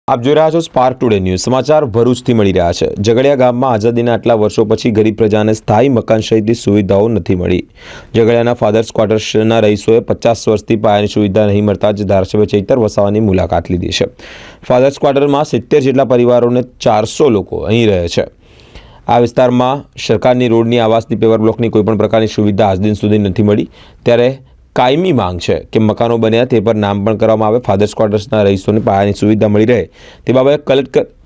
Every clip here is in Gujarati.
આપ જોઈ રહ્યા છો સ્પાર્ક ટુડે ન્યૂઝ સમાચાર ભરૂચથી મળી રહ્યા છે। ઝઘડિયા ગામમાં આઝાદીના આટલા વર્ષો પછી ગરીબ પ્રજાને સ્થાયી મકાન સહિતની સુવિધાઓ નથી મળી। ઝઘડિયાના ફાધર્સ ક્વાર્ટર્સના રહીશોએ 50 વર્ષથી પાયાની સુવિધા નહીં મળતા જ ધારાસભ્ય ચૈતર વસાવાની મુલાકાત લીધી છે। ફાધર્સ ક્વાર્ટરમાં 70 જેટલા પરિવારોને 400 લોકો અહીં રહે છે। આ વિસ્તારમાં સરકારની રોડની આવાસની પેવર બ્લોકની કોઈપણ પ્રકારની સુવિધા આજ દિન સુધી નથી મળી, ત્યારે કાયમી માંગ છે કે મકાનો બન્યા તે પર નામ પણ કરવામાં આવે। ફાધર્સ ક્વાર્ટર્સના રહીશોને પાયાની સુવિધા મળી રહે તે બાબતે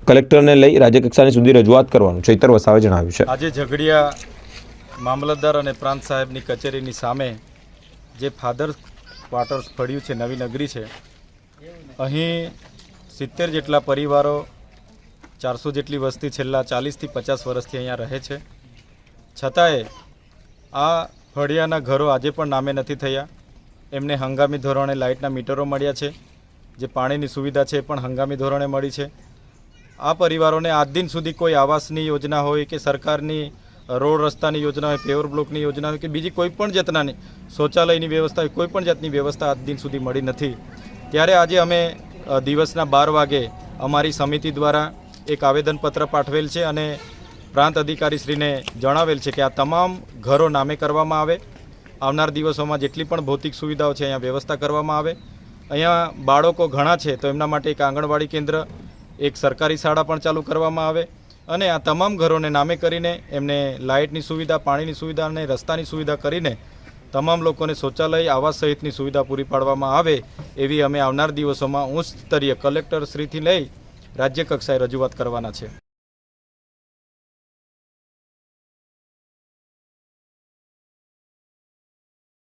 કલેક્ટરને લઈ રાજ્યકક્ષાની સુધી રજૂઆત કરવાનું ચૈતર વસાવે જણાવ્યું છે। આજે ઝઘડિયા મામલતદાર અને પ્રાંત સાહેબની કચેરીની સામે જે ફાધર્સ ક્વાર્ટર્સ પડ્યું છે, નવી નગરી છે, અહીં 70 જેટલા પરિવારો, 400 જેટલી વસ્તી છેલ્લા 40 થી 50 વર્ષથી અહીંયા રહે છે। છતાંય આ ફળિયાના ઘરો આજે પણ નામે નથી થયા। એમને હંગામી ધોરણે લાઇટના મીટરો મળ્યા છે, જે પાણીની સુવિધા છે એ પણ હંગામી ધોરણે મળી છે। આ પરિવારોને આજ દિન સુધી કોઈ આવાસની યોજના હોય કે સરકારની રોડ રસ્તાની યોજના હોય, પેવર બ્લોકની યોજના હોય કે બીજી કોઈ પણ જાતનાની શૌચાલયની વ્યવસ્થા હોય, કોઈ પણ જાતની વ્યવસ્થા આજ દિન સુધી મળી નથી। ત્યારે આજે અમે દિવસના 12 વાગે અમારી સમિતિ દ્વારા એક આવેદનપત્ર પાઠવેલ છે અને પ્રાંત અધિકારીશ્રીને જણાવેલ છે કે આ તમામ ઘરો નામે કરવામાં આવે। આવનાર દિવસોમાં જેટલી પણ ભૌતિક સુવિધાઓ છે અહીંયા વ્યવસ્થા કરવામાં આવે। અહીંયા બાળકો ઘણા છે તો એમના માટે એક આંગણવાડી કેન્દ્ર, એક સરકારી શાળા પણ ચાલુ કરવામાં આવે અને આ તમામ ઘરોને નામે કરીને એમને લાઇટની સુવિધા, પાણીની સુવિધા અને રસ્તાની સુવિધા કરીને તમામ લોકોને શૌચાલય, આવાસ સહિતની સુવિધા પૂરી પાડવામાં આવે એવી અમે આવનાર દિવસોમાં ઉચ્ચ સ્તરીય કલેક્ટરશ્રીથી લઈ રાજ્ય કક્ષાએ રજૂઆત કરવાના છે।